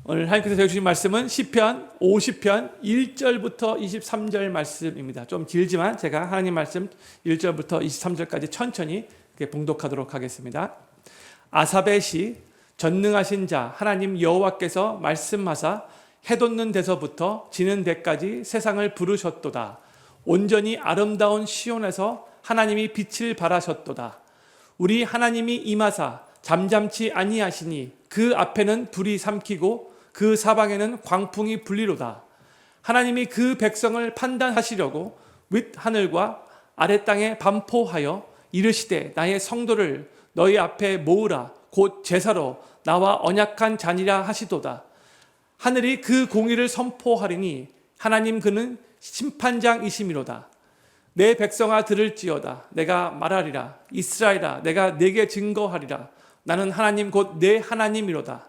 오늘 하나님께서 저희 주신 말씀은 시편 50편 1절부터 23절 말씀입니다. 좀 길지만 제가 하나님 말씀 1절부터 23절까지 천천히 봉독하도록 하겠습니다. 아삽의 시. 전능하신 자 하나님 여호와께서 말씀하사 해 돋는 데서부터 지는 데까지 세상을 부르셨도다. 온전히 아름다운 시온에서 하나님이 빛을 발하셨도다. 우리 하나님이 임하사 잠잠치 아니하시니 그 앞에는 불이 삼키고 그 사방에는 광풍이 불리로다. 하나님이 그 백성을 판단하시려고 윗하늘과 아래 땅에 반포하여 이르시되 나의 성도를 너희 앞에 모으라. 곧 제사로 나와 언약한 잔이라 하시도다. 하늘이 그 공의를 선포하리니 하나님 그는 심판장이시미로다. 내 백성아 들을지어다. 내가 말하리라. 이스라엘아 내가 네게 증거하리라. 나는 하나님 곧 내 하나님이로다.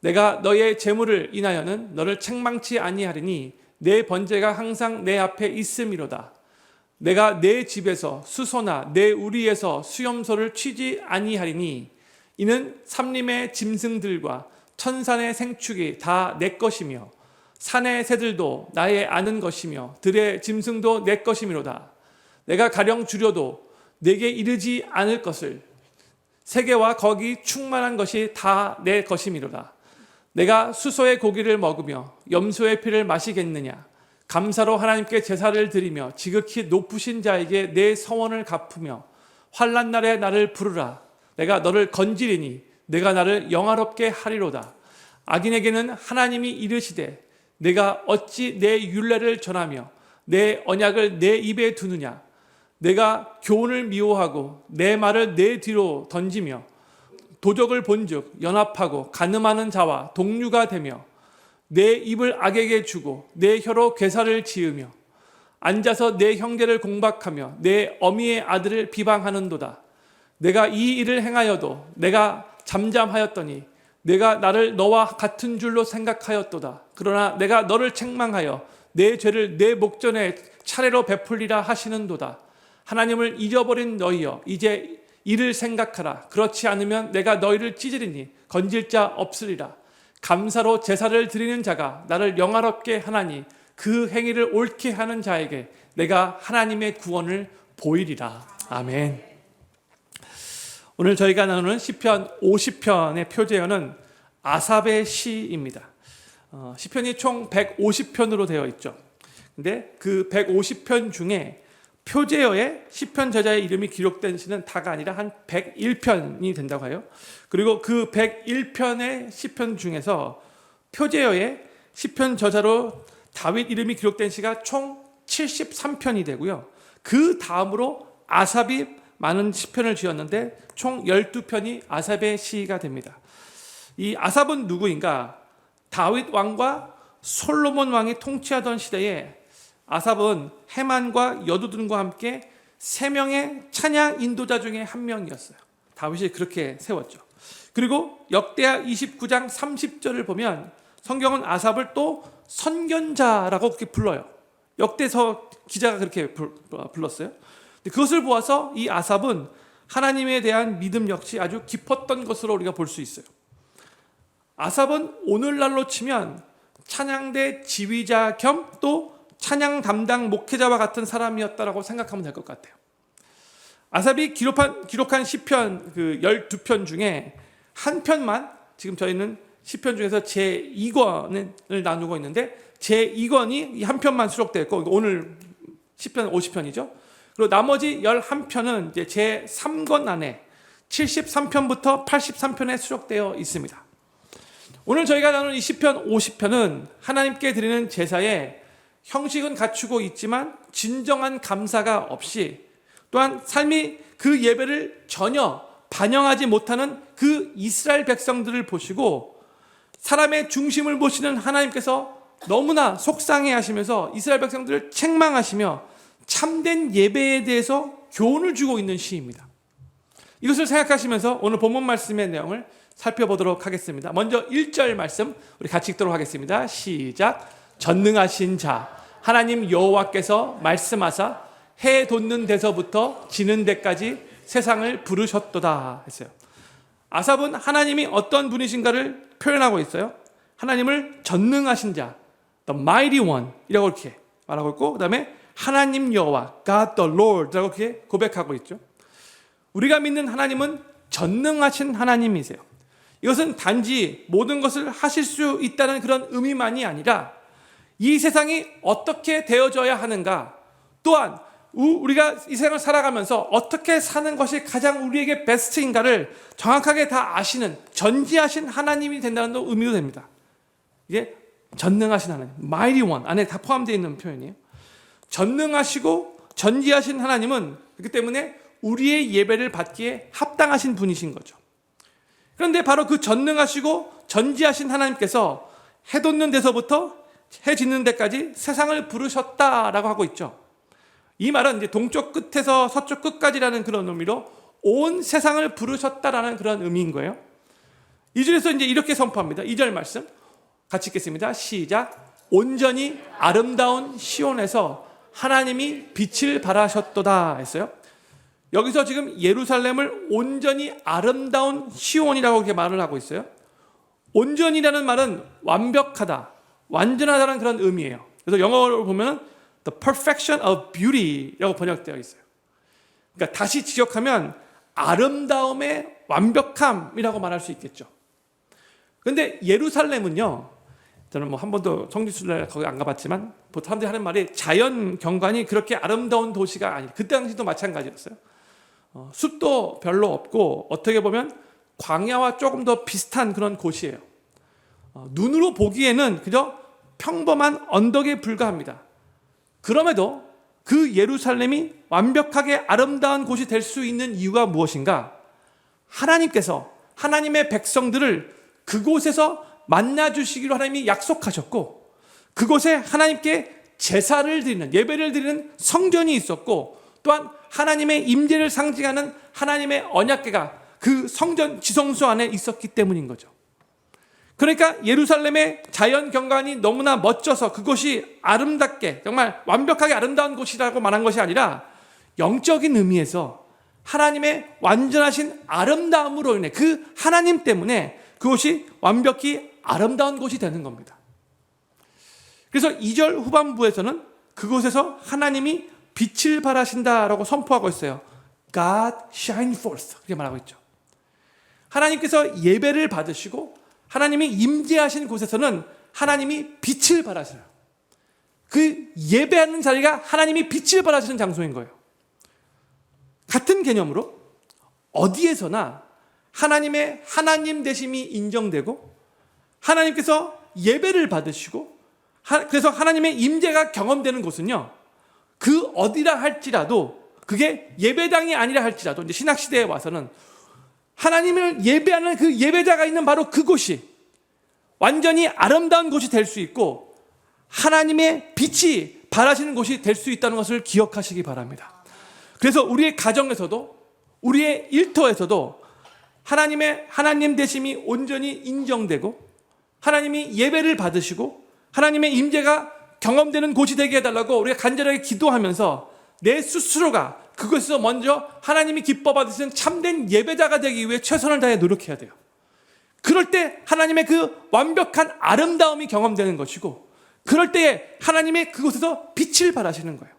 내가 너의 재물을 인하여는 너를 책망치 아니하리니 내 번제가 항상 내 앞에 있음이로다. 내가 내 집에서 수소나 내 우리에서 수염소를 취지 아니하리니 이는 삼림의 짐승들과 천산의 생축이 다 내 것이며 산의 새들도 나의 아는 것이며 들의 짐승도 내 것이미로다. 내가 가령 주려도 내게 이르지 않을 것을 세계와 거기 충만한 것이 다 내 것이미로다. 내가 수소의 고기를 먹으며 염소의 피를 마시겠느냐. 감사로 하나님께 제사를 드리며 지극히 높으신 자에게 내 서원을 갚으며 환난 날에 나를 부르라. 내가 너를 건지리니 내가 나를 영화롭게 하리로다. 악인에게는 하나님이 이르시되 내가 어찌 내 율례를 전하며 내 언약을 내 입에 두느냐. 내가 교훈을 미워하고 내 말을 내 뒤로 던지며 도적을 본즉 연합하고 간음하는 자와 동류가 되며 내 입을 악에게 주고 내 혀로 괴사를 지으며 앉아서 내 형제를 공박하며 내 어미의 아들을 비방하는도다. 내가 이 일을 행하여도 내가 잠잠하였더니 내가 나를 너와 같은 줄로 생각하였도다. 그러나 내가 너를 책망하여 내 죄를 내 목전에 차례로 베풀리라 하시는도다. 하나님을 잊어버린 너희여 이제 이를 생각하라. 그렇지 않으면 내가 너희를 찢으리니 건질 자 없으리라. 감사로 제사를 드리는 자가 나를 영화롭게 하나니 그 행위를 옳게 하는 자에게 내가 하나님의 구원을 보이리라. 아멘. 오늘 저희가 나누는 시편 50편의 표제어는 아삽의 시입니다. 시편이 총 150편으로 되어 있죠. 근데 그 150편 중에 표제어에 시편 저자의 이름이 기록된 시는 다가 아니라 한 101편이 된다고 해요. 그리고 그 101편의 시편 중에서 표제어에 시편 저자로 다윗 이름이 기록된 시가 총 73편이 되고요. 그 다음으로 아삽이 많은 시편을 지었는데 총 12편이 아삽의 시가 됩니다. 이 아삽은 누구인가? 다윗 왕과 솔로몬 왕이 통치하던 시대에 아삽은 헤만과 여두둔과 함께 3명의 찬양 인도자 중에 한 명이었어요. 다윗이 그렇게 세웠죠. 그리고 역대하 29장 30절을 보면 성경은 아삽을 또 선견자라고 그렇게 불러요. 역대서 기자가 그렇게 불렀어요. 그것을 보아서 이 아삽은 하나님에 대한 믿음 역시 아주 깊었던 것으로 우리가 볼 수 있어요. 아삽은 오늘날로 치면 찬양대 지휘자 겸 또 찬양 담당 목회자와 같은 사람이었다라고 생각하면 될 것 같아요. 아삽이 기록한 시편 그 12편 중에 한 편만 지금 저희는 시편 중에서 제2권을 나누고 있는데 제2권이 이 한 편만 수록되어 있고 오늘 시편 50편이죠. 그리고 나머지 11편은 이제 제3권 안에 73편부터 83편에 수록되어 있습니다. 오늘 저희가 나누는 이 시편 50편은 하나님께 드리는 제사에 형식은 갖추고 있지만 진정한 감사가 없이 또한 삶이 그 예배를 전혀 반영하지 못하는 그 이스라엘 백성들을 보시고 사람의 중심을 보시는 하나님께서 너무나 속상해 하시면서 이스라엘 백성들을 책망하시며 참된 예배에 대해서 교훈을 주고 있는 시입니다. 이것을 생각하시면서 오늘 본문 말씀의 내용을 살펴보도록 하겠습니다. 먼저 1절 말씀 우리 같이 읽도록 하겠습니다. 시작. 전능하신 자 하나님 여호와께서 말씀하사 해 돋는 데서부터 지는 데까지 세상을 부르셨도다 했어요. 아삽은 하나님이 어떤 분이신가를 표현하고 있어요. 하나님을 전능하신 자, the mighty one 이라고 이렇게 말하고 있고, 그 다음에 하나님 여호와, God the Lord 라고 이렇게 고백하고 있죠. 우리가 믿는 하나님은 전능하신 하나님이세요. 이것은 단지 모든 것을 하실 수 있다는 그런 의미만이 아니라 이 세상이 어떻게 되어져야 하는가, 또한 우리가 이 세상을 살아가면서 어떻게 사는 것이 가장 우리에게 베스트인가를 정확하게 다 아시는 전지하신 하나님이 된다는 의미도 됩니다. 이게 전능하신 하나님, mighty one 안에 다 포함되어 있는 표현이에요. 전능하시고 전지하신 하나님은 그렇기 때문에 우리의 예배를 받기에 합당하신 분이신 거죠. 그런데 바로 그 전능하시고 전지하신 하나님께서 해 돋는 데서부터 해 짓는 데까지 세상을 부르셨다라고 하고 있죠. 이 말은 이제 동쪽 끝에서 서쪽 끝까지라는 그런 의미로 온 세상을 부르셨다라는 그런 의미인 거예요. 2절에서 이제 이렇게 선포합니다. 2절 말씀 같이 읽겠습니다. 시작. 온전히 아름다운 시온에서 하나님이 빛을 발하셨도다 했어요. 여기서 지금 예루살렘을 온전히 아름다운 시온이라고 이렇게 말을 하고 있어요. 온전이라는 말은 완벽하다, 완전하다는 그런 의미예요. 그래서 영어로 보면 the perfection of beauty라고 번역되어 있어요. 그러니까 다시 지적하면 아름다움의 완벽함이라고 말할 수 있겠죠. 그런데 예루살렘은요, 저는 뭐 한 번도 성지순례 거기 안 가봤지만 보통 사람들이 하는 말이 자연 경관이 그렇게 아름다운 도시가 아니, 그때 당시도 마찬가지였어요. 숲도 별로 없고 어떻게 보면 광야와 조금 더 비슷한 그런 곳이에요. 눈으로 보기에는 그저 평범한 언덕에 불과합니다. 그럼에도 그 예루살렘이 완벽하게 아름다운 곳이 될 수 있는 이유가 무엇인가? 하나님께서 하나님의 백성들을 그곳에서 만나주시기로 하나님이 약속하셨고, 그곳에 하나님께 제사를 드리는, 예배를 드리는 성전이 있었고, 또한 하나님의 임재를 상징하는 하나님의 언약궤가 그 성전 지성소 안에 있었기 때문인 거죠. 그러니까 예루살렘의 자연 경관이 너무나 멋져서 그곳이 아름답게 정말 완벽하게 아름다운 곳이라고 말한 것이 아니라 영적인 의미에서 하나님의 완전하신 아름다움으로 인해 그 하나님 때문에 그곳이 완벽히 아름다운 곳이 되는 겁니다. 그래서 2절 후반부에서는 그곳에서 하나님이 빛을 발하신다라고 선포하고 있어요. God shine forth 이렇게 말하고 있죠. 하나님께서 예배를 받으시고 하나님이 임재하신 곳에서는 하나님이 빛을 발하셔요. 그 예배하는 자리가 하나님이 빛을 발하시는 장소인 거예요. 같은 개념으로 어디에서나 하나님의 하나님 되심이 인정되고 하나님께서 예배를 받으시고 그래서 하나님의 임재가 경험되는 곳은요, 그 어디라 할지라도 그게 예배당이 아니라 할지라도 이제 신학시대에 와서는 하나님을 예배하는 그 예배자가 있는 바로 그곳이 완전히 아름다운 곳이 될 수 있고 하나님의 빛이 발하시는 곳이 될 수 있다는 것을 기억하시기 바랍니다. 그래서 우리의 가정에서도 우리의 일터에서도 하나님의 하나님 되심이 온전히 인정되고 하나님이 예배를 받으시고 하나님의 임재가 경험되는 곳이 되게 해달라고 우리가 간절하게 기도하면서 내 스스로가 그것에서 먼저 하나님이 기뻐 받으시는 참된 예배자가 되기 위해 최선을 다해 노력해야 돼요. 그럴 때 하나님의 그 완벽한 아름다움이 경험되는 것이고 그럴 때에 하나님의 그곳에서 빛을 발하시는 거예요.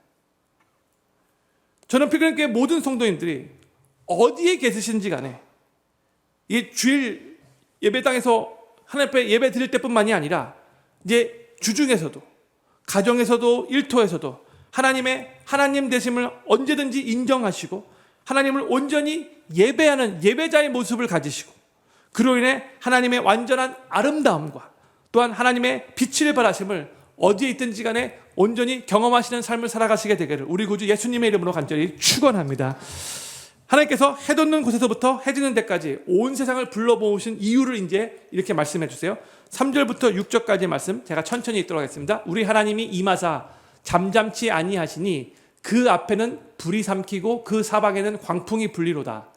저는 필그림교회 모든 성도님들이 어디에 계시든지 간에 이 주일 예배당에서 하나님 앞에 예배 드릴 때뿐만이 아니라 이제 주중에서도 가정에서도 일터에서도 하나님의 하나님 되심을 언제든지 인정하시고 하나님을 온전히 예배하는 예배자의 모습을 가지시고 그로 인해 하나님의 완전한 아름다움과 또한 하나님의 빛을 발하심을 어디에 있든지 간에 온전히 경험하시는 삶을 살아가시게 되기를 우리 구주 예수님의 이름으로 간절히 축원합니다. 하나님께서 해 돋는 곳에서부터 해 지는 데까지 온 세상을 불러모으신 이유를 이제 이렇게 말씀해 주세요. 3절부터 6절까지 말씀 제가 천천히 읽도록 하겠습니다. 우리 하나님이 임하사 잠잠치 아니하시니 그 앞에는 불이 삼키고 그 사방에는 광풍이 불리로다.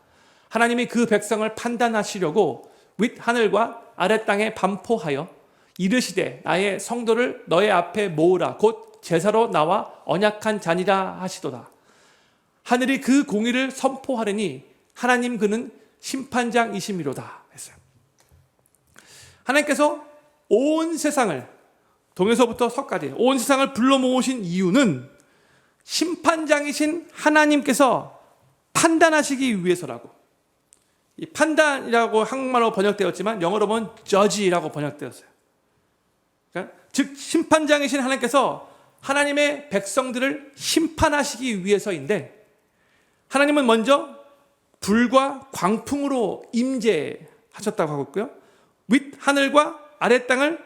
하나님이 그 백성을 판단하시려고 윗하늘과 아랫 땅에 반포하여 이르시되 나의 성도를 너의 앞에 모으라 곧 제사로 나와 언약한 잔이라 하시도다. 하늘이 그 공의를 선포하려니 하나님 그는 심판장이심이로다 했어요. 하나님께서 온 세상을, 동에서부터 서까지 온 세상을 불러 모으신 이유는 심판장이신 하나님께서 판단하시기 위해서라고. 이 판단이라고 한국말로 번역되었지만 영어로 보면 judge라고 번역되었어요. 그러니까 즉 심판장이신 하나님께서 하나님의 백성들을 심판하시기 위해서인데, 하나님은 먼저 불과 광풍으로 임재하셨다고 하고 있고요. 윗 하늘과 아래 땅을,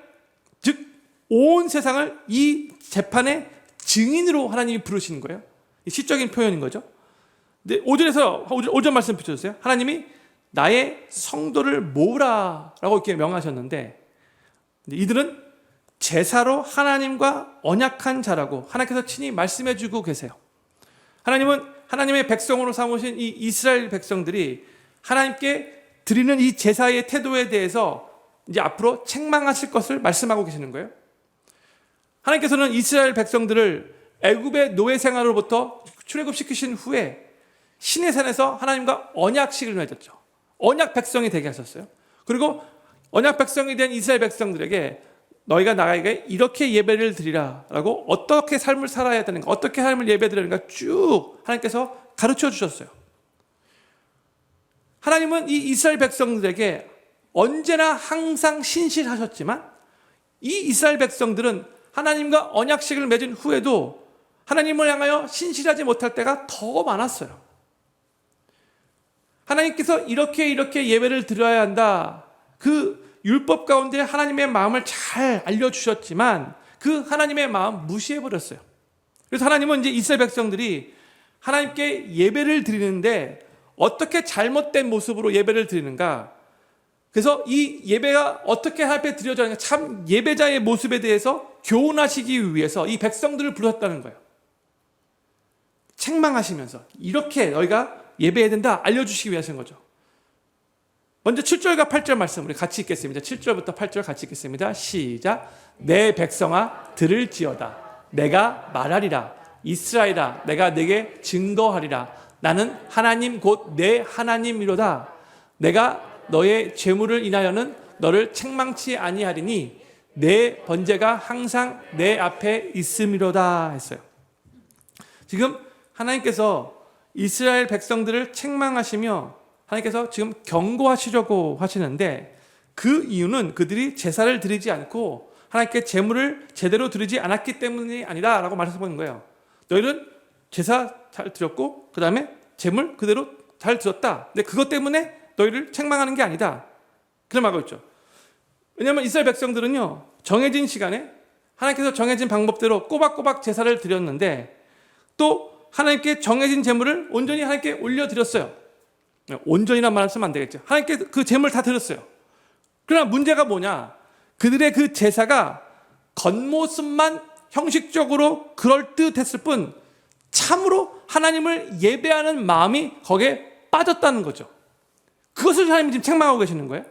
즉 온 세상을 이 재판의 증인으로 하나님이 부르시는 거예요. 시적인 표현인 거죠. 근데 5절 말씀 비춰주세요. 하나님이 나의 성도를 모으라라고 이렇게 명하셨는데, 이들은 제사로 하나님과 언약한 자라고 하나님께서 친히 말씀해 주고 계세요. 하나님은 하나님의 백성으로 삼으신 이 이스라엘 백성들이 하나님께 드리는 이 제사의 태도에 대해서 이제 앞으로 책망하실 것을 말씀하고 계시는 거예요. 하나님께서는 이스라엘 백성들을 애굽의 노예 생활로부터 출애굽시키신 후에 시내산에서 하나님과 언약식을 맺었죠. 언약 백성이 되게 하셨어요. 그리고 언약 백성이 된 이스라엘 백성들에게 너희가 나에게 이렇게 예배를 드리라 라고, 어떻게 삶을 살아야 되는가, 어떻게 삶을 예배 드리는가 쭉 하나님께서 가르쳐 주셨어요. 하나님은 이 이스라엘 백성들에게 언제나 항상 신실하셨지만, 이 이스라엘 백성들은 하나님과 언약식을 맺은 후에도 하나님을 향하여 신실하지 못할 때가 더 많았어요. 하나님께서 이렇게 예배를 드려야 한다, 그 율법 가운데 하나님의 마음을 잘 알려주셨지만 그 하나님의 마음 무시해버렸어요. 그래서 하나님은 이제 이스라엘 백성들이 하나님께 예배를 드리는데 어떻게 잘못된 모습으로 예배를 드리는가, 그래서 이 예배가 어떻게 하나님 앞에 드려져야 하는가, 참 예배자의 모습에 대해서 교훈하시기 위해서 이 백성들을 부르셨다는 거예요. 책망하시면서 이렇게 너희가 예배해야 된다 알려주시기 위해서인 거죠. 먼저 7절과 8절 말씀 우리 같이 읽겠습니다. 7절부터 8절 같이 읽겠습니다. 시작. 내 백성아 들을지어다. 내가 말하리라. 이스라엘아 내가 네게 증거하리라. 나는 하나님 곧 내 하나님이로다. 내가 너의 죄물을 인하여는 너를 책망치 아니하리니 내 번제가 항상 내 앞에 있음이로다 했어요. 지금 하나님께서 이스라엘 백성들을 책망하시며 하나님께서 지금 경고하시려고 하시는데, 그 이유는 그들이 제사를 드리지 않고 하나님께 제물을 제대로 드리지 않았기 때문이 아니다 라고 말씀하는 거예요. 너희는 제사 잘 드렸고 그 다음에 제물 그대로 잘 드렸다, 근데 그것 때문에 너희를 책망하는 게 아니다, 그런 말하고 있죠. 왜냐하면 이스라엘 백성들은요, 정해진 시간에 하나님께서 정해진 방법대로 꼬박꼬박 제사를 드렸는데 또 하나님께 정해진 제물을 온전히 하나님께 올려드렸어요. 온전히란 말 쓰면 안 되겠죠. 하나님께 그 제물 다 드렸어요. 그러나 문제가 뭐냐, 그들의 그 제사가 겉모습만 형식적으로 그럴듯했을 뿐 참으로 하나님을 예배하는 마음이 거기에 빠졌다는 거죠. 그것을 하나님이 지금 책망하고 계시는 거예요.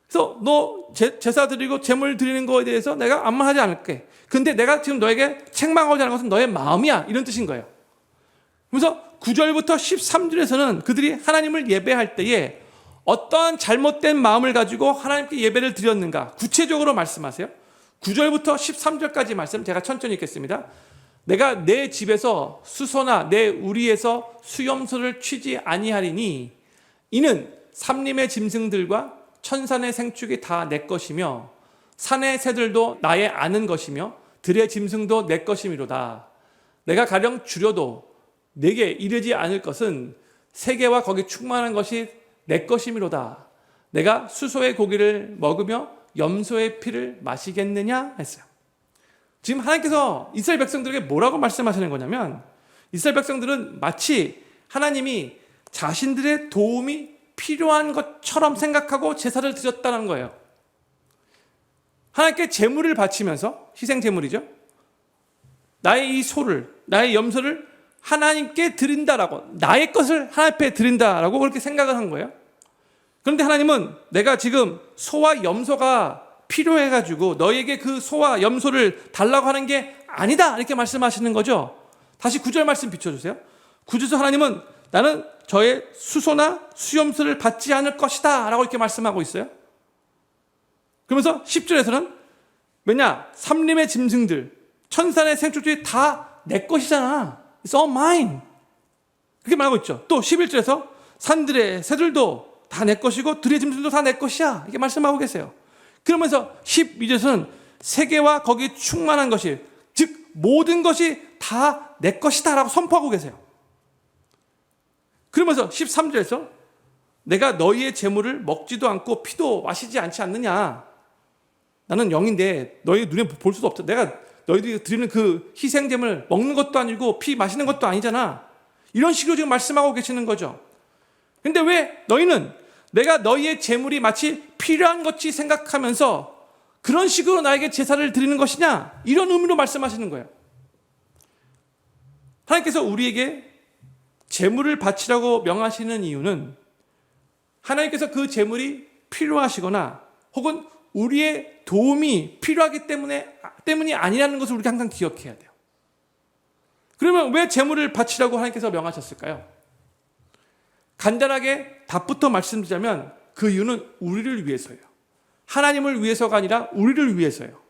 그래서 너 제사 드리고 제물 드리는 거에 대해서 내가 아무 말 하지 않을게. 근데 내가 지금 너에게 책망하고자 하는 것은 너의 마음이야, 이런 뜻인 거예요. 그래서 9절부터 13절에서는 그들이 하나님을 예배할 때에 어떠한 잘못된 마음을 가지고 하나님께 예배를 드렸는가 구체적으로 말씀하세요. 9절부터 13절까지 말씀 제가 천천히 읽겠습니다. 내가 내 집에서 수소나 내 우리에서 수염소를 취지 아니하리니 이는 삼림의 짐승들과 천산의 생축이 다 내 것이며 산의 새들도 나의 아는 것이며 들의 짐승도 내 것이미로다. 내가 가령 줄여도 내게 이르지 않을 것은 세계와 거기 충만한 것이 내 것이미로다. 내가 수소의 고기를 먹으며 염소의 피를 마시겠느냐 했어요. 지금 하나님께서 이스라엘 백성들에게 뭐라고 말씀하시는 거냐면, 이스라엘 백성들은 마치 하나님이 자신들의 도움이 필요한 것처럼 생각하고 제사를 드렸다는 거예요. 하나님께 제물을 바치면서, 희생 제물이죠, 나의 이 소를, 나의 염소를 하나님께 드린다라고, 나의 것을 하나님 앞에 드린다라고 그렇게 생각을 한 거예요. 그런데 하나님은 내가 지금 소와 염소가 필요해가지고 너희에게 그 소와 염소를 달라고 하는 게 아니다, 이렇게 말씀하시는 거죠. 다시 9절 말씀 비춰주세요. 9절에서 하나님은 나는 저의 수소나 수염소를 받지 않을 것이다 라고 이렇게 말씀하고 있어요. 그러면서 10절에서는 왜냐? 삼림의 짐승들, 천산의 생축들이 다 내 것이잖아. It's all mine. 그렇게 말하고 있죠. 또 11절에서 산들의 새들도 다 내 것이고 들의 짐승도 다 내 것이야. 이렇게 말씀하고 계세요. 그러면서 12절에서는 세계와 거기 충만한 것이, 즉 모든 것이 다 내 것이다 라고 선포하고 계세요. 그러면서 13절에서 내가 너희의 재물을 먹지도 않고 피도 마시지 않지 않느냐. 나는 영인데 너희 눈에 볼 수도 없다. 내가 너희들이 드리는 그 희생제물 먹는 것도 아니고 피 마시는 것도 아니잖아. 이런 식으로 지금 말씀하고 계시는 거죠. 근데 왜 너희는 내가 너희의 재물이 마치 필요한 것이 생각하면서 그런 식으로 나에게 제사를 드리는 것이냐? 이런 의미로 말씀하시는 거예요. 하나님께서 우리에게 재물을 바치라고 명하시는 이유는 하나님께서 그 재물이 필요하시거나 혹은 우리의 도움이 필요하기 때문이 아니라는 것을 우리가 항상 기억해야 돼요. 그러면 왜 재물을 바치라고 하나님께서 명하셨을까요? 간단하게 답부터 말씀드리자면 그 이유는 우리를 위해서예요. 하나님을 위해서가 아니라 우리를 위해서예요.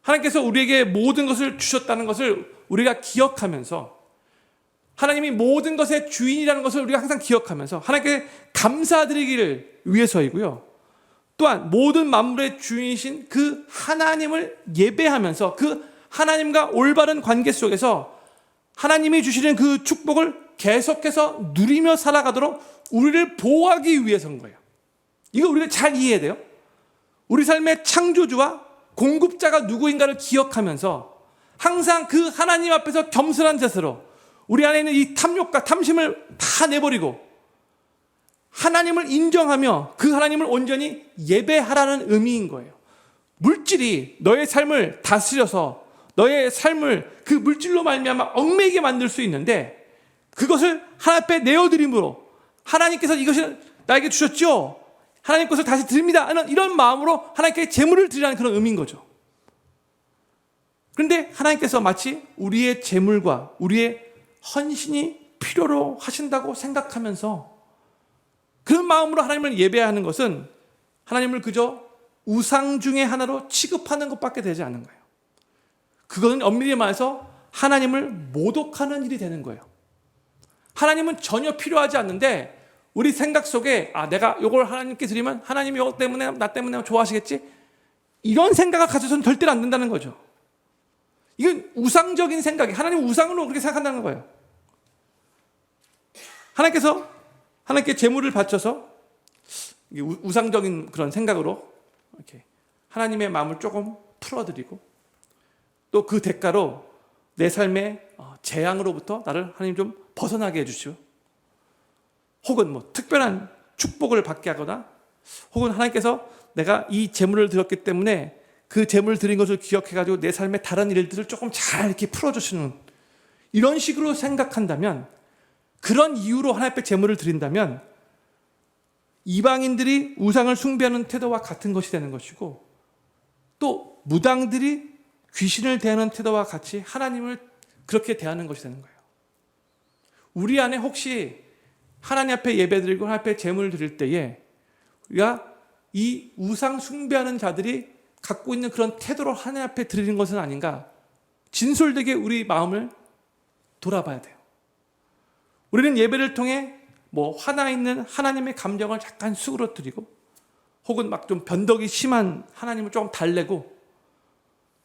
하나님께서 우리에게 모든 것을 주셨다는 것을 우리가 기억하면서 하나님이 모든 것의 주인이라는 것을 우리가 항상 기억하면서 하나님께 감사드리기를 위해서이고요. 또한 모든 만물의 주인이신 그 하나님을 예배하면서 그 하나님과 올바른 관계 속에서 하나님이 주시는 그 축복을 계속해서 누리며 살아가도록 우리를 보호하기 위해서인 거예요. 이거 우리가 잘 이해해야 돼요. 우리 삶의 창조주와 공급자가 누구인가를 기억하면서 항상 그 하나님 앞에서 겸손한 자세로 우리 안에 있는 이 탐욕과 탐심을 다 내버리고 하나님을 인정하며 그 하나님을 온전히 예배하라는 의미인 거예요. 물질이 너의 삶을 다스려서 너의 삶을 그 물질로 말미암아 얽매이게 만들 수 있는데 그것을 하나님 앞에 내어드림으로 하나님께서 이것을 나에게 주셨죠? 하나님 것을 다시 드립니다 하는 이런 마음으로 하나님께 재물을 드리라는 그런 의미인 거죠. 그런데 하나님께서 마치 우리의 재물과 우리의 헌신이 필요로 하신다고 생각하면서 그런 마음으로 하나님을 예배하는 것은 하나님을 그저 우상 중의 하나로 취급하는 것밖에 되지 않는 거예요. 그것은 엄밀히 말해서 하나님을 모독하는 일이 되는 거예요. 하나님은 전혀 필요하지 않는데 우리 생각 속에 내가 이걸 하나님께 드리면 하나님이 이것 때문에 나 때문에 좋아하시겠지? 이런 생각을 가져서는 절대로 안 된다는 거죠. 이건 우상적인 생각이 하나님 우상으로 그렇게 생각한다는 거예요. 하나님께 재물을 바쳐서 우상적인 그런 생각으로 이렇게 하나님의 마음을 조금 풀어드리고 또 그 대가로 내 삶의 재앙으로부터 나를 하나님 좀 벗어나게 해주시오. 혹은 뭐 특별한 축복을 받게 하거나 혹은 하나님께서 내가 이 재물을 드렸기 때문에 그 재물을 드린 것을 기억해가지고 내 삶의 다른 일들을 조금 잘 이렇게 풀어주시는 이런 식으로 생각한다면 그런 이유로 하나님 앞에 재물을 드린다면 이방인들이 우상을 숭배하는 태도와 같은 것이 되는 것이고 또 무당들이 귀신을 대하는 태도와 같이 하나님을 그렇게 대하는 것이 되는 거예요. 우리 안에 혹시 하나님 앞에 예배드리고 하나님 앞에 재물을 드릴 때에 우리가 이 우상 숭배하는 자들이 갖고 있는 그런 태도로 하나님 앞에 드리는 것은 아닌가 진솔되게 우리 마음을 돌아봐야 돼요. 우리는 예배를 통해 화나 있는 하나님의 감정을 잠깐 수그러뜨리고 혹은 막 좀 변덕이 심한 하나님을 조금 달래고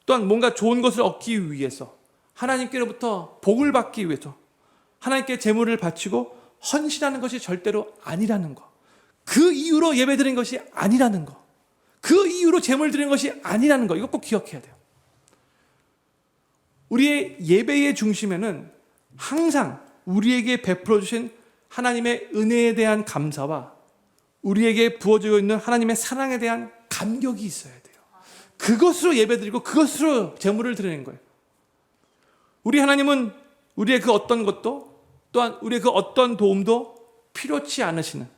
또한 뭔가 좋은 것을 얻기 위해서 하나님께로부터 복을 받기 위해서 하나님께 재물을 바치고 헌신하는 것이 절대로 아니라는 거. 그 이유로 예배드린 것이 아니라는 거. 그 이유로 재물 드린 것이 아니라는 거. 이거 꼭 기억해야 돼요. 우리의 예배의 중심에는 항상 우리에게 베풀어 주신 하나님의 은혜에 대한 감사와 우리에게 부어지고 있는 하나님의 사랑에 대한 감격이 있어야 돼요. 그것으로 예배드리고 그것으로 재물을 드리는 거예요. 우리 하나님은 우리의 그 어떤 것도 또한 우리의 그 어떤 도움도 필요치 않으시는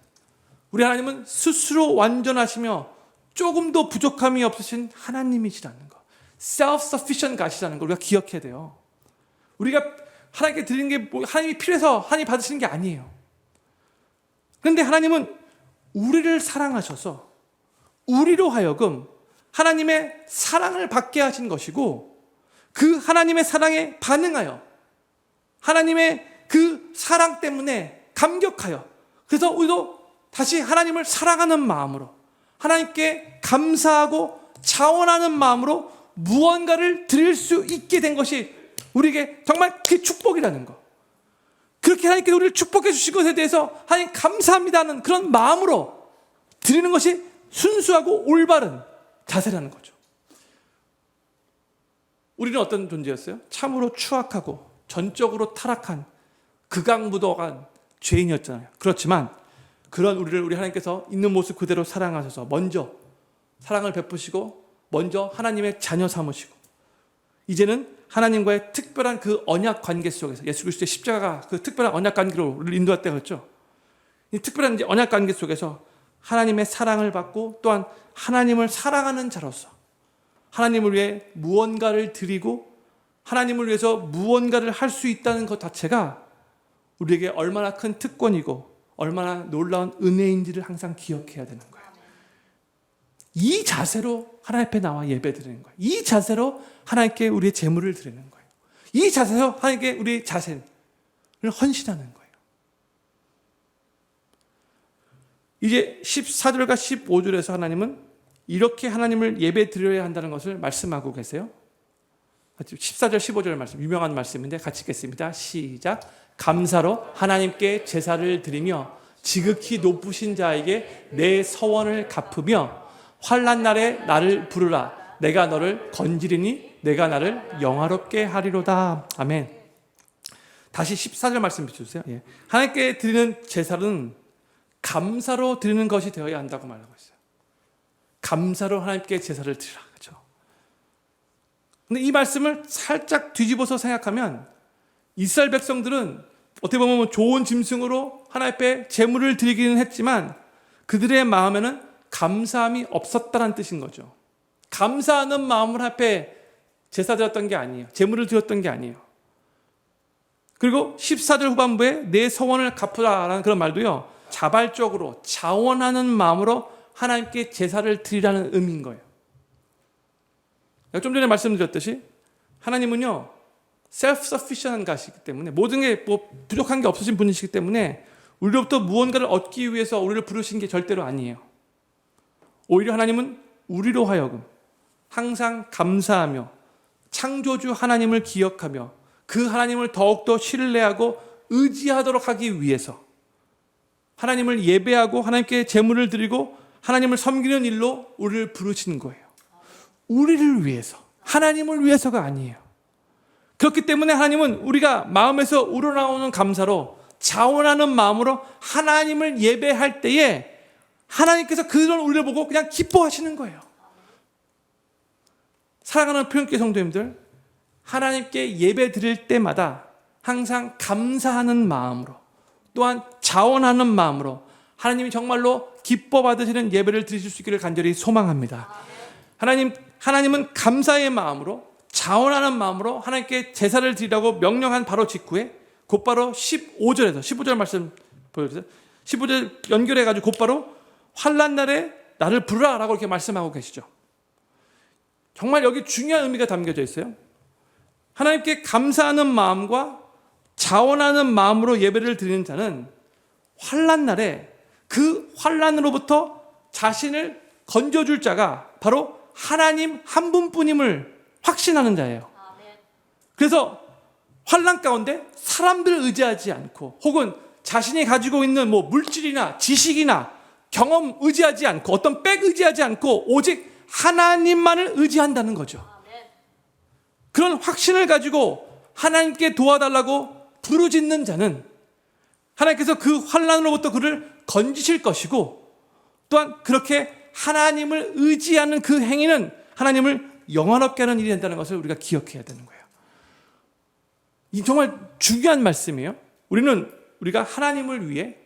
우리 하나님은 스스로 완전하시며 조금도 부족함이 없으신 하나님이시라는 거. self-sufficient 가시라는 걸 우리가 기억해야 돼요. 우리가 하나님께 드리는 게 하나님이 필요해서 하나님이 받으시는 게 아니에요. 그런데 하나님은 우리를 사랑하셔서 우리로 하여금 하나님의 사랑을 받게 하신 것이고 그 하나님의 사랑에 반응하여 하나님의 그 사랑 때문에 감격하여 그래서 우리도 다시 하나님을 사랑하는 마음으로 하나님께 감사하고 자원하는 마음으로 무언가를 드릴 수 있게 된 것이 우리에게 정말 그 축복이라는 것. 그렇게 하나님께서 우리를 축복해 주신 것에 대해서 하나님 감사합니다는 그런 마음으로 드리는 것이 순수하고 올바른 자세라는 거죠. 우리는 어떤 존재였어요? 참으로 추악하고 전적으로 타락한 극악무도한 죄인이었잖아요. 그렇지만 그런 우리를 우리 하나님께서 있는 모습 그대로 사랑하셔서 먼저 사랑을 베푸시고 먼저 하나님의 자녀 삼으시고 이제는 하나님과의 특별한 그 언약 관계 속에서 예수 그리스도의 십자가가 그 특별한 언약 관계로 우리를 인도했다고 했죠. 이 특별한 이제 언약 관계 속에서 하나님의 사랑을 받고 또한 하나님을 사랑하는 자로서 하나님을 위해 무언가를 드리고 하나님을 위해서 무언가를 할 수 있다는 것 자체가 우리에게 얼마나 큰 특권이고 얼마나 놀라운 은혜인지를 항상 기억해야 되는 거예요. 이 자세로 하나님 앞에 나와 예배 드리는 거예요. 이 자세로 하나님께 우리의 재물을 드리는 거예요. 이 자세로 하나님께 우리의 자세를 헌신하는 거예요. 이제 14절과 15절에서 하나님은 이렇게 하나님을 예배 드려야 한다는 것을 말씀하고 계세요. 14절 15절 말씀 유명한 말씀인데 같이 읽겠습니다. 시작. 감사로 하나님께 제사를 드리며 지극히 높으신 자에게 내 서원을 갚으며 환난 날에 나를 부르라. 내가 너를 건지리니 내가 나를 영화롭게 하리로다. 아멘. 다시 14절 말씀 비춰주세요. 예. 하나님께 드리는 제사는 감사로 드리는 것이 되어야 한다고 말하고 있어요. 감사로 하나님께 제사를 드리라. 그렇죠? 근데 이 말씀을 살짝 뒤집어서 생각하면 이스라엘 백성들은 어떻게 보면 좋은 짐승으로 하나님 앞에 제물을 드리기는 했지만 그들의 마음에는 감사함이 없었다는 뜻인 거죠. 감사하는 마음을 앞에 제사 드렸던 게 아니에요. 제물을 드렸던 게 아니에요. 그리고 14절 후반부에 내 서원을 갚으라라는 그런 말도요. 자발적으로 자원하는 마음으로 하나님께 제사를 드리라는 의미인 거예요. 좀 전에 말씀드렸듯이 하나님은요. self-sufficient한 가시기 때문에 모든 게 뭐 부족한 게 없으신 분이시기 때문에 우리로부터 무언가를 얻기 위해서 우리를 부르신 게 절대로 아니에요. 오히려 하나님은 우리로 하여금 항상 감사하며 창조주 하나님을 기억하며 그 하나님을 더욱더 신뢰하고 의지하도록 하기 위해서 하나님을 예배하고 하나님께 제물을 드리고 하나님을 섬기는 일로 우리를 부르신 거예요. 우리를 위해서, 하나님을 위해서가 아니에요. 그렇기 때문에 하나님은 우리가 마음에서 우러나오는 감사로 자원하는 마음으로 하나님을 예배할 때에 하나님께서 그런 우리를 보고 그냥 기뻐하시는 거예요. 사랑하는 표현교회 성도님들, 하나님께 예배 드릴 때마다 항상 감사하는 마음으로 또한 자원하는 마음으로 하나님이 정말로 기뻐 받으시는 예배를 드리실 수 있기를 간절히 소망합니다. 하나님은 감사의 마음으로 자원하는 마음으로 하나님께 제사를 드리라고 명령한 바로 직후에 곧바로 15절 말씀 보여주세요. 15절 연결해가지고 곧바로 환난 날에 나를 부르라 라고 이렇게 말씀하고 계시죠. 정말 여기 중요한 의미가 담겨져 있어요. 하나님께 감사하는 마음과 자원하는 마음으로 예배를 드리는 자는 환난 날에 그 환난으로부터 자신을 건져줄 자가 바로 하나님 한 분뿐임을 확신하는 자예요. 그래서 환난 가운데 사람들을 의지하지 않고 혹은 자신이 가지고 있는 뭐 물질이나 지식이나 경험 의지하지 않고 어떤 백 의지하지 않고 오직 하나님만을 의지한다는 거죠. 그런 확신을 가지고 하나님께 도와달라고 부르짖는 자는 하나님께서 그 환난으로부터 그를 건지실 것이고 또한 그렇게 하나님을 의지하는 그 행위는 하나님을 영원롭게 하는 일이 된다는 것을 우리가 기억해야 되는 거예요. 이 정말 중요한 말씀이에요. 우리가 하나님을 위해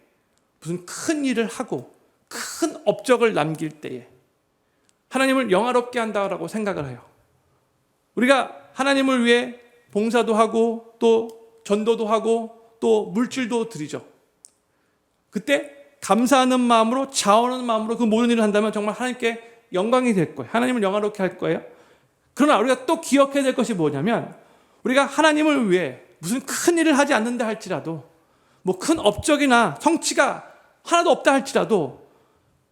무슨 큰 일을 하고 큰 업적을 남길 때에 하나님을 영화롭게 한다고 생각을 해요. 우리가 하나님을 위해 봉사도 하고 또 전도도 하고 또 물질도 드리죠. 그때 감사하는 마음으로 자원하는 마음으로 그 모든 일을 한다면 정말 하나님께 영광이 될 거예요. 하나님을 영화롭게 할 거예요. 그러나 우리가 또 기억해야 될 것이 뭐냐면 우리가 하나님을 위해 무슨 큰 일을 하지 않는다 할지라도 뭐 큰 업적이나 성취가 하나도 없다 할지라도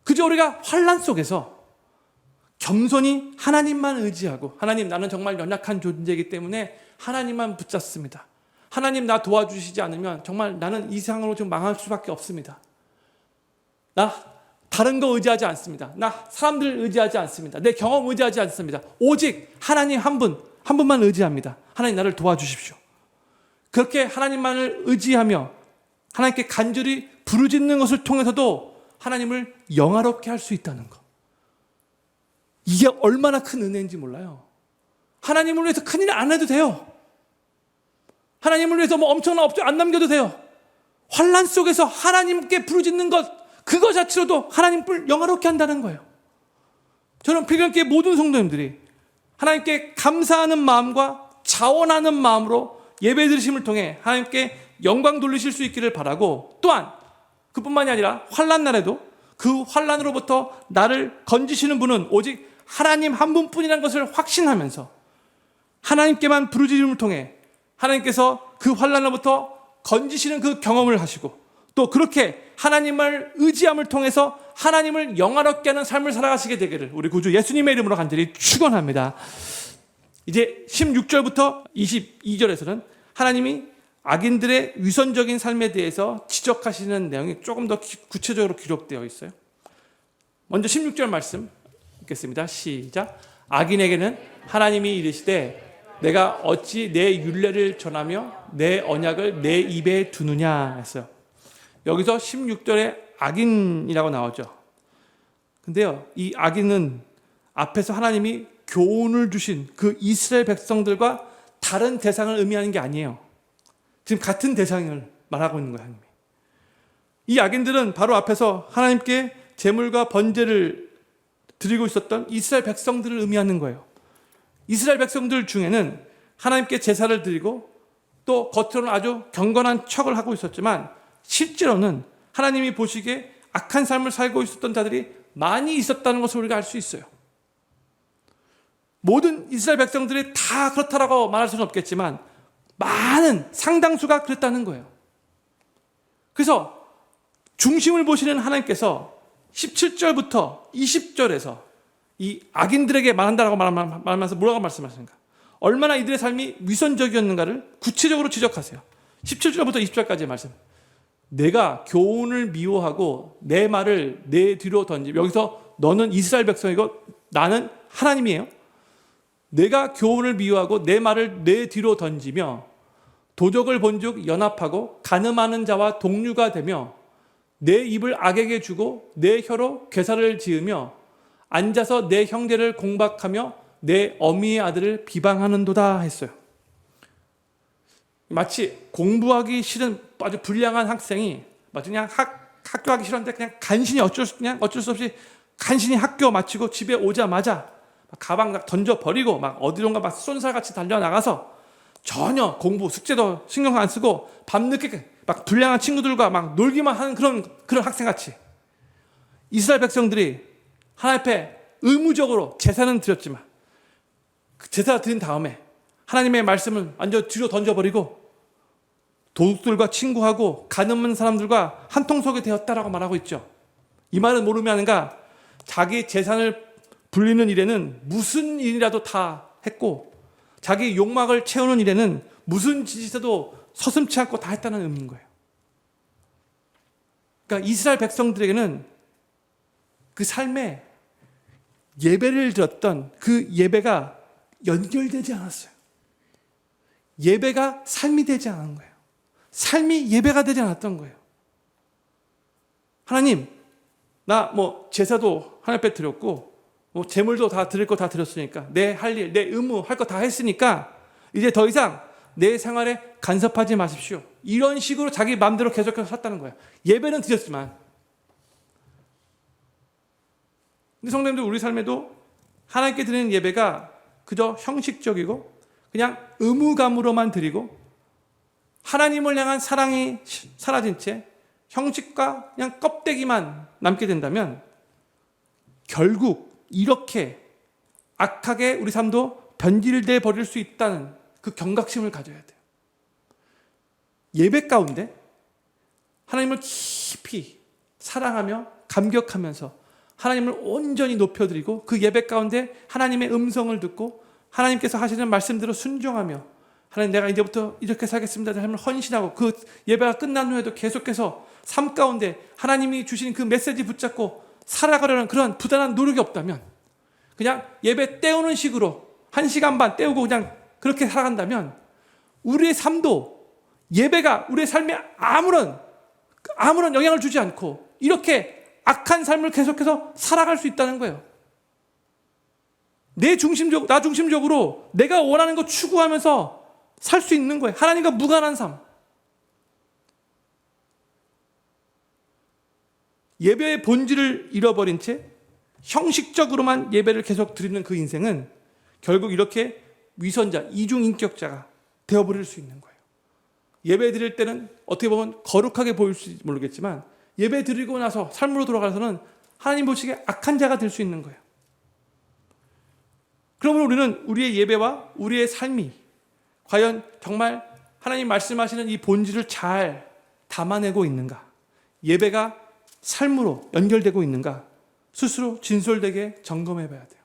그저 우리가 환난 속에서 겸손히 하나님만 의지하고 하나님 나는 정말 연약한 존재이기 때문에 하나님만 붙잡습니다. 하나님 나 도와주시지 않으면 정말 나는 이 세상으로 좀 망할 수밖에 없습니다. 나 다른 거 의지하지 않습니다. 나 사람들 의지하지 않습니다. 내 경험 의지하지 않습니다. 오직 하나님 한 분만 의지합니다. 하나님 나를 도와주십시오. 그렇게 하나님만을 의지하며 하나님께 간절히 부르짖는 것을 통해서도 하나님을 영화롭게 할 수 있다는 것. 이게 얼마나 큰 은혜인지 몰라요. 하나님을 위해서 큰일 안 해도 돼요. 하나님을 위해서 뭐 엄청난 업적 안 남겨도 돼요. 환난 속에서 하나님께 부르짖는 것, 그거 자체로도 하나님을 영화롭게 한다는 거예요. 저는 필경교회 모든 성도님들이 하나님께 감사하는 마음과 자원하는 마음으로 예배 드리심을 통해 하나님께 영광 돌리실 수 있기를 바라고, 또한 그뿐만이 아니라 환난 날에도 그 환난으로부터 나를 건지시는 분은 오직 하나님 한 분뿐이라는 것을 확신하면서 하나님께만 부르짖음을 통해 하나님께서 그 환난으로부터 건지시는 그 경험을 하시고, 또 그렇게 하나님을 의지함을 통해서 하나님을 영화롭게 하는 삶을 살아가시게 되기를 우리 구주 예수님의 이름으로 간절히 축원합니다. 이제 16절부터 22절에서는 하나님이 악인들의 위선적인 삶에 대해서 지적하시는 내용이 조금 더 구체적으로 기록되어 있어요. 먼저 16절 말씀 읽겠습니다. 시작. 악인에게는 하나님이 이르시되 내가 어찌 내 율례를 전하며 내 언약을 내 입에 두느냐 했어요. 여기서 16절에 악인이라고 나오죠. 근데요, 이 악인은 앞에서 하나님이 교훈을 주신 그 이스라엘 백성들과 다른 대상을 의미하는 게 아니에요. 지금 같은 대상을 말하고 있는 거예요, 하나님이. 이 악인들은 바로 앞에서 하나님께 제물과 번제를 드리고 있었던 이스라엘 백성들을 의미하는 거예요. 이스라엘 백성들 중에는 하나님께 제사를 드리고 또 겉으로는 아주 경건한 척을 하고 있었지만 실제로는 하나님이 보시기에 악한 삶을 살고 있었던 자들이 많이 있었다는 것을 우리가 알 수 있어요. 모든 이스라엘 백성들이 다 그렇다라고 말할 수는 없겠지만 많은 상당수가 그랬다는 거예요. 그래서 중심을 보시는 하나님께서 17절부터 20절에서 이 악인들에게 말한다라고 말하면서 뭐라고 말씀하시는가? 얼마나 이들의 삶이 위선적이었는가를 구체적으로 지적하세요. 17절부터 20절까지의 말씀. 내가 교훈을 미워하고 내 말을 내 뒤로 던지. 여기서 너는 이스라엘 백성이고 나는 하나님이에요. 내가 교훈을 미워하고 내 말을 내 뒤로 던지며 도적을 본즉 연합하고 간음하는 자와 동류가 되며 내 입을 악에게 주고 내 혀로 괴사를 지으며 앉아서 내 형제를 공박하며 내 어미의 아들을 비방하는도다 했어요. 마치 공부하기 싫은 아주 불량한 학생이 마치 그냥 학교 하기 싫었는데 그냥 간신히 어쩔 수 없이 간신히 학교 마치고 집에 오자마자 가방 던져버리고 막 어디론가 막 쏜살같이 달려나가서 전혀 공부, 숙제도 신경 안 쓰고 밤늦게 막 불량한 친구들과 막 놀기만 하는 그런 학생같이 이스라엘 백성들이 하나님 앞에 의무적으로 제사는 드렸지만 그 제사 드린 다음에 하나님의 말씀을 완전 뒤로 던져버리고 도둑들과 친구하고 가늠한 사람들과 한통속이 되었다라고 말하고 있죠. 이 말은 모르면 하는가? 자기 재산을 불리는 일에는 무슨 일이라도 다 했고 자기 욕망을 채우는 일에는 무슨 짓에도 서슴지 않고 다 했다는 의미인 거예요. 그러니까 이스라엘 백성들에게는 그 삶에 예배를 드렸던 그 예배가 연결되지 않았어요. 예배가 삶이 되지 않은 거예요. 삶이 예배가 되지 않았던 거예요. 하나님, 나 제사도 하나님 앞에 드렸고 재물도 다 드릴 거 다 드렸으니까 내 할 일, 내 의무 할 거 다 했으니까 이제 더 이상 내 생활에 간섭하지 마십시오. 이런 식으로 자기 마음대로 계속해서 살았다는 거예요. 예배는 드렸지만. 근데 성도님들, 우리 삶에도 하나님께 드리는 예배가 그저 형식적이고 그냥 의무감으로만 드리고 하나님을 향한 사랑이 사라진 채 형식과 그냥 껍데기만 남게 된다면 결국 이렇게 악하게 우리 삶도 변질돼 버릴 수 있다는 그 경각심을 가져야 돼요. 예배 가운데 하나님을 깊이 사랑하며 감격하면서 하나님을 온전히 높여드리고 그 예배 가운데 하나님의 음성을 듣고 하나님께서 하시는 말씀대로 순종하며 하나님 내가 이제부터 이렇게 살겠습니다 하나님을 헌신하고 그 예배가 끝난 후에도 계속해서 삶 가운데 하나님이 주신 그 메시지 붙잡고 살아가려는 그런 부단한 노력이 없다면 그냥 예배 때우는 식으로 1시간 반 때우고 그냥 그렇게 살아간다면 우리의 삶도 예배가 우리의 삶에 아무런 영향을 주지 않고 이렇게 악한 삶을 계속해서 살아갈 수 있다는 거예요. 나 중심적으로 내가 원하는 거 추구하면서 살 수 있는 거예요. 하나님과 무관한 삶. 예배의 본질을 잃어버린 채 형식적으로만 예배를 계속 드리는 그 인생은 결국 이렇게 위선자, 이중인격자가 되어버릴 수 있는 거예요. 예배 드릴 때는 어떻게 보면 거룩하게 보일지 모르겠지만 예배 드리고 나서 삶으로 돌아가서는 하나님 보시기에 악한 자가 될 수 있는 거예요. 그러면 우리는 우리의 예배와 우리의 삶이 과연 정말 하나님 말씀하시는 이 본질을 잘 담아내고 있는가? 예배가 삶으로 연결되고 있는가? 스스로 진솔되게 점검해 봐야 돼요.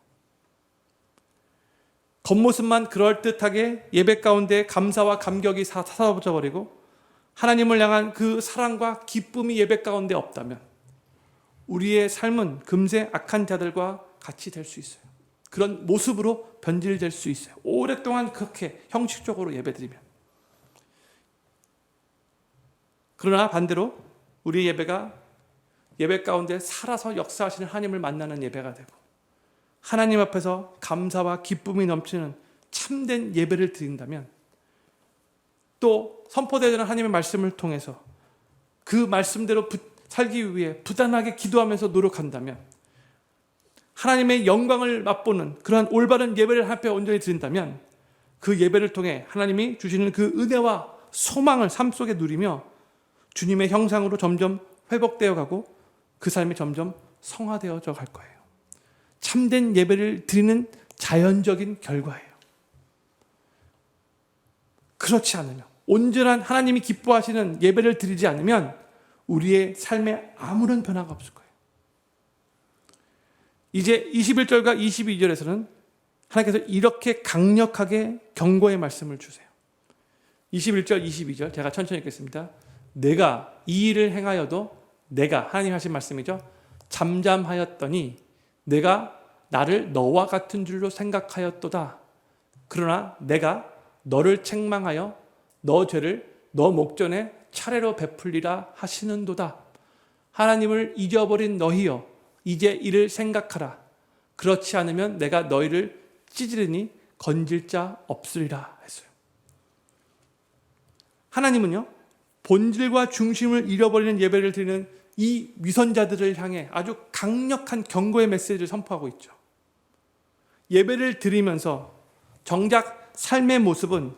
겉모습만 그럴듯하게 예배 가운데 감사와 감격이 사라져 버리고 하나님을 향한 그 사랑과 기쁨이 예배 가운데 없다면 우리의 삶은 금세 악한 자들과 같이 될 수 있어요. 그런 모습으로 변질될 수 있어요. 오랫동안 그렇게 형식적으로 예배드리면. 그러나 반대로 우리 예배가 예배 가운데 살아서 역사하시는 하나님을 만나는 예배가 되고 하나님 앞에서 감사와 기쁨이 넘치는 참된 예배를 드린다면 또 선포되는 하나님의 말씀을 통해서 그 말씀대로 살기 위해 부단하게 기도하면서 노력한다면 하나님의 영광을 맛보는 그러한 올바른 예배를 앞에 온전히 드린다면 그 예배를 통해 하나님이 주시는 그 은혜와 소망을 삶 속에 누리며 주님의 형상으로 점점 회복되어 가고 그 삶이 점점 성화되어져 갈 거예요. 참된 예배를 드리는 자연적인 결과예요. 그렇지 않으면 온전한 하나님이 기뻐하시는 예배를 드리지 않으면 우리의 삶에 아무런 변화가 없을 거예요. 이제 21절과 22절에서는 하나님께서 이렇게 강력하게 경고의 말씀을 주세요. 21절, 22절 제가 천천히 읽겠습니다. 내가 이 일을 행하여도 내가 하나님 하신 말씀이죠. 잠잠하였더니 내가 나를 너와 같은 줄로 생각하였도다. 그러나 내가 너를 책망하여 너 죄를 너 목전에 차례로 베풀리라 하시는도다. 하나님을 잊어버린 너희여 이제 이를 생각하라. 그렇지 않으면 내가 너희를 찌르니 건질 자 없으리라 했어요. 하나님은요 본질과 중심을 잃어버리는 예배를 드리는 이 위선자들을 향해 아주 강력한 경고의 메시지를 선포하고 있죠. 예배를 드리면서 정작 삶의 모습은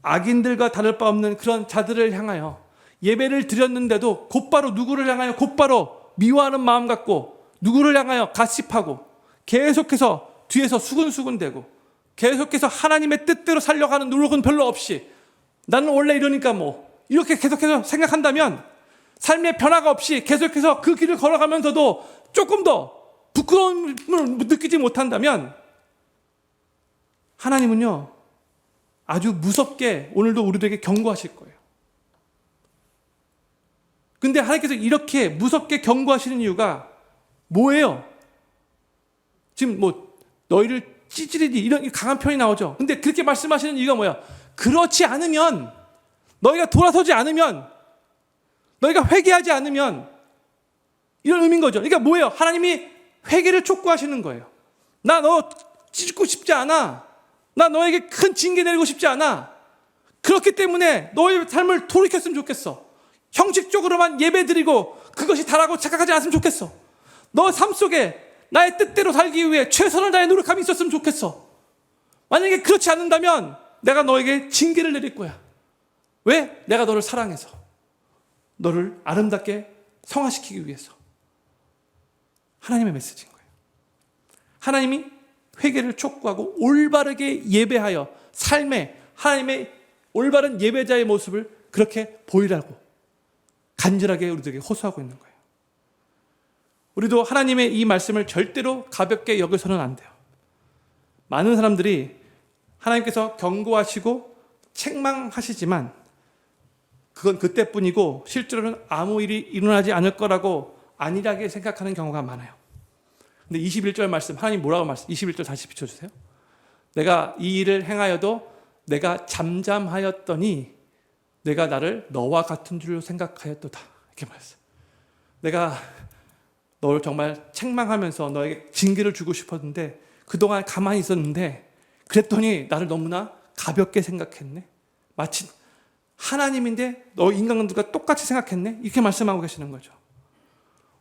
악인들과 다를 바 없는 그런 자들을 향하여 예배를 드렸는데도 곧바로 누구를 향하여 곧바로 미워하는 마음 갖고 누구를 향하여 가십하고 계속해서 뒤에서 수근수근대고 계속해서 하나님의 뜻대로 살려가는 노력은 별로 없이 나는 원래 이러니까 뭐 이렇게 계속해서 생각한다면 삶의 변화가 없이 계속해서 그 길을 걸어가면서도 조금 더 부끄러움을 느끼지 못한다면 하나님은요 아주 무섭게 오늘도 우리들에게 경고하실 거예요. 근데 하나님께서 이렇게 무섭게 경고하시는 이유가 뭐예요? 지금 뭐 너희를 찌질이니 이런 강한 표현이 나오죠. 근데 그렇게 말씀하시는 이유가 뭐야? 그렇지 않으면 너희가 돌아서지 않으면 너희가 회개하지 않으면 이런 의미인 거죠. 그러니까 뭐예요? 하나님이 회개를 촉구하시는 거예요. 나 너 찢고 싶지 않아. 나 너에게 큰 징계 내리고 싶지 않아. 그렇기 때문에 너의 삶을 돌이켰으면 좋겠어. 형식적으로만 예배드리고 그것이 다라고 착각하지 않았으면 좋겠어. 너 삶 속에 나의 뜻대로 살기 위해 최선을 다해 노력함이 있었으면 좋겠어. 만약에 그렇지 않는다면 내가 너에게 징계를 내릴 거야. 왜? 내가 너를 사랑해서 너를 아름답게 성화시키기 위해서. 하나님의 메시지인 거예요. 하나님이 회개를 촉구하고 올바르게 예배하여 삶에 하나님의 올바른 예배자의 모습을 그렇게 보이라고 간절하게 우리들에게 호소하고 있는 거예요. 우리도 하나님의 이 말씀을 절대로 가볍게 여겨서는 안 돼요. 많은 사람들이 하나님께서 경고하시고 책망하시지만 그건 그때뿐이고 실제로는 아무 일이 일어나지 않을 거라고 안일하게 생각하는 경우가 많아요. 근데 21절 말씀, 하나님 뭐라고 말씀? 21절 다시 비춰주세요. 내가 이 일을 행하여도 내가 잠잠하였더니 내가 나를 너와 같은 줄로 생각하였도다. 이렇게 말했어요. 내가 너를 정말 책망하면서 너에게 징계를 주고 싶었는데 그동안 가만히 있었는데 그랬더니 나를 너무나 가볍게 생각했네. 마치 하나님인데 너 인간들과 똑같이 생각했네. 이렇게 말씀하고 계시는 거죠.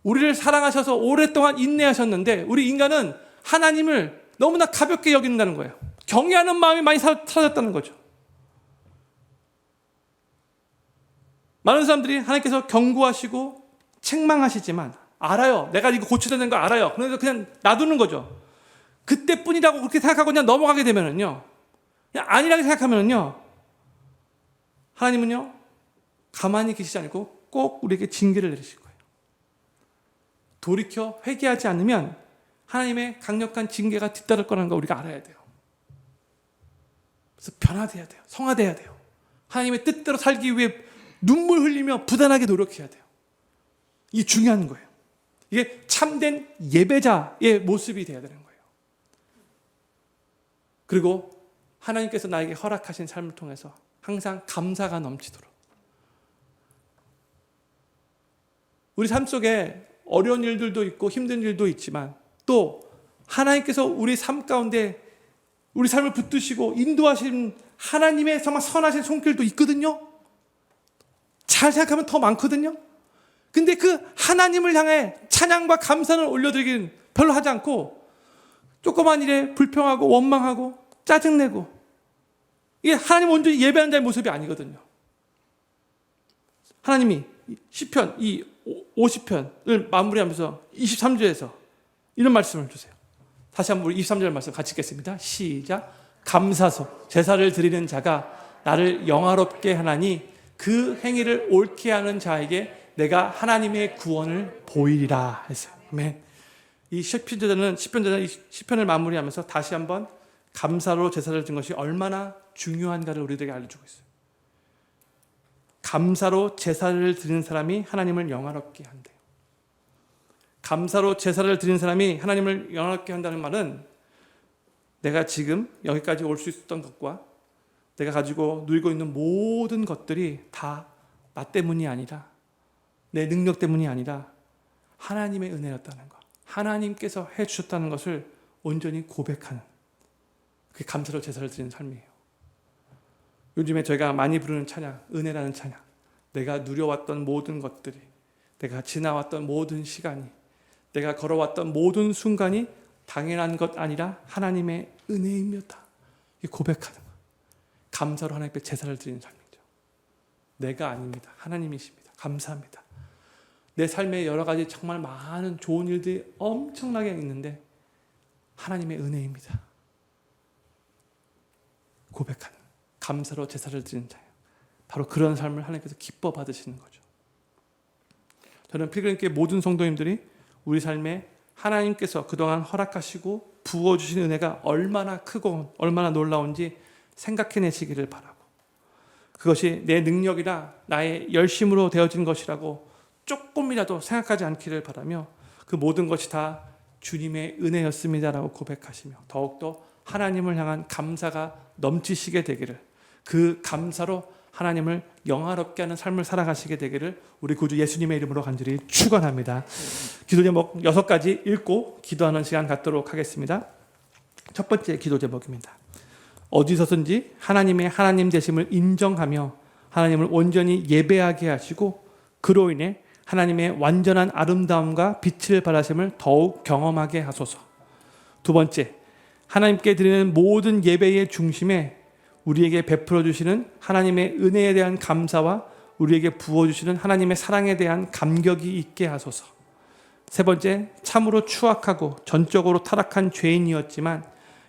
우리를 사랑하셔서 오랫동안 인내하셨는데 우리 인간은 하나님을 너무나 가볍게 여긴다는 거예요. 경외하는 마음이 많이 사라졌다는 거죠. 많은 사람들이 하나님께서 경고하시고 책망하시지만 알아요. 내가 이거 고쳐야 되는 거 알아요. 그래서 그냥 놔두는 거죠. 그때뿐이라고 그렇게 생각하고 그냥 넘어가게 되면은요, 그냥 안일하게 생각하면은요, 하나님은요 가만히 계시지 않고 꼭 우리에게 징계를 내리실 거예요. 돌이켜 회개하지 않으면 하나님의 강력한 징계가 뒤따를 거라는 걸 우리가 알아야 돼요. 그래서 변화돼야 돼요. 성화돼야 돼요. 하나님의 뜻대로 살기 위해 눈물 흘리며 부단하게 노력해야 돼요. 이게 중요한 거예요. 이게 참된 예배자의 모습이 돼야 되는 거예요. 그리고 하나님께서 나에게 허락하신 삶을 통해서 항상 감사가 넘치도록. 우리 삶 속에 어려운 일들도 있고 힘든 일도 있지만 또 하나님께서 우리 삶 가운데 우리 삶을 붙드시고 인도하신 하나님의 정말 선하신 손길도 있거든요. 잘 생각하면 더 많거든요. 근데 그 하나님을 향해 찬양과 감사를 올려드리기는 별로 하지 않고 조그만 일에 불평하고 원망하고 짜증내고 이게 하나님 온전히 예배하는 자의 모습이 아니거든요. 하나님이 시편 이 50편을 마무리하면서 23절에서 이런 말씀을 주세요. 다시 한번 우리 23절 말씀 같이 읽겠습니다. 시작. 감사소 제사를 드리는 자가 나를 영화롭게 하나니 그 행위를 옳게 하는 자에게 내가 하나님의 구원을 보이리라 했어요. 아멘. 이 시편을 마무리하면서 다시 한번 감사로 제사를 드린 것이 얼마나 중요한가를 우리들에게 알려주고 있어요. 감사로 제사를 드리는 사람이 하나님을 영화롭게 한대요. 감사로 제사를 드리는 사람이 하나님을 영화롭게 한다는 말은 내가 지금 여기까지 올 수 있었던 것과 내가 가지고 누리고 있는 모든 것들이 다 나 때문이 아니라 내 능력 때문이 아니라 하나님의 은혜였다는 것, 하나님께서 해주셨다는 것을 온전히 고백하는 그게 감사로 제사를 드리는 삶이에요. 요즘에 저희가 많이 부르는 찬양, 은혜라는 찬양, 내가 누려왔던 모든 것들이, 내가 지나왔던 모든 시간이, 내가 걸어왔던 모든 순간이 당연한 것 아니라 하나님의 은혜입니다. 이 고백하는 것, 감사로 하나님께 제사를 드리는 삶이죠. 내가 아닙니다. 하나님이십니다. 감사합니다. 내 삶에 여러 가지 정말 많은 좋은 일들이 엄청나게 있는데 하나님의 은혜입니다. 고백하는 감사로 제사를 드리는 자예요. 바로 그런 삶을 하나님께서 기뻐 받으시는 거죠. 저는 필그림교회 모든 성도님들이 우리 삶에 하나님께서 그동안 허락하시고 부어주신 은혜가 얼마나 크고 얼마나 놀라운지 생각해내시기를 바라고, 그것이 내 능력이나 나의 열심으로 되어진 것이라고 조금이라도 생각하지 않기를 바라며 그 모든 것이 다 주님의 은혜였습니다라고 고백하시며 더욱더 하나님을 향한 감사가 넘치시게 되기를, 그 감사로 하나님을 영화롭게 하는 삶을 살아가시게 되기를 우리 구주 예수님의 이름으로 간절히 축원합니다. 기도 제목 6가지 읽고 기도하는 시간 갖도록 하겠습니다. 첫 번째 기도 제목입니다. 어디서든지 하나님의 하나님 되심을 인정하며 하나님을 온전히 예배하게 하시고 그로 인해 하나님의 완전한 아름다움과 빛을 발하심을 더욱 경험하게 하소서. 두 번째, 하나님께 드리는 모든 예배의 중심에 우리에게 베풀어 주시는 하나님의 은혜에 대한 감사와 우리에게 부어주시는 하나님의 사랑에 대한 감격이 있게 하소서. 세 번째, 참으로 추악하고 전적으로 타락한 죄인이었지만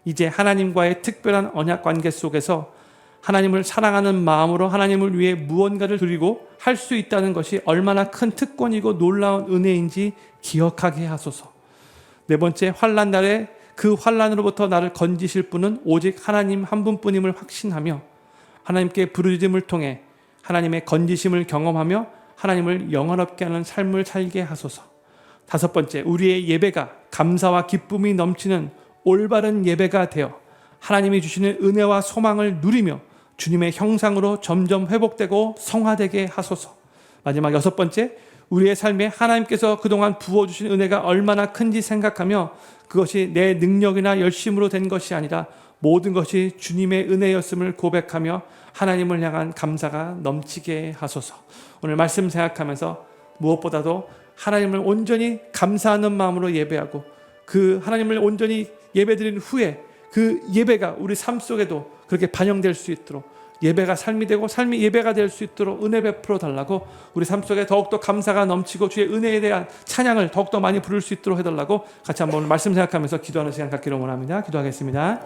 이제 하나님과의 특별한 언약 관계 속에서 하나님을 사랑하는 마음으로 하나님을 위해 무언가를 드리고 할 수 있다는 것이 얼마나 큰 특권이고 놀라운 은혜인지 기억하게 하소서. 네 번째, 환난 날에 그 환난으로부터 나를 건지실 분은 오직 하나님 한 분뿐임을 확신하며 하나님께 부르짖음을 통해 하나님의 건지심을 경험하며 하나님을 영원롭게 하는 삶을 살게 하소서. 다섯 번째, 우리의 예배가 감사와 기쁨이 넘치는 올바른 예배가 되어 하나님이 주시는 은혜와 소망을 누리며 주님의 형상으로 점점 회복되고 성화되게 하소서. 마지막 여섯 번째, 우리의 삶에 하나님께서 그동안 부어주신 은혜가 얼마나 큰지 생각하며 그것이 내 능력이나 열심으로 된 것이 아니라 모든 것이 주님의 은혜였음을 고백하며 하나님을 향한 감사가 넘치게 하소서. 오늘 말씀 생각하면서 무엇보다도 하나님을 온전히 감사하는 마음으로 예배하고 그 하나님을 온전히 예배드린 후에 그 예배가 우리 삶 속에도 그렇게 반영될 수 있도록 예배가 삶이 되고 삶이 예배가 될 수 있도록 은혜 베풀어 달라고 우리 삶 속에 더욱더 감사가 넘치고 주의 은혜에 대한 찬양을 더욱더 많이 부를 수 있도록 해달라고 같이 한번 말씀 생각하면서 기도하는 시간 갖기를 원합니다. 기도하겠습니다.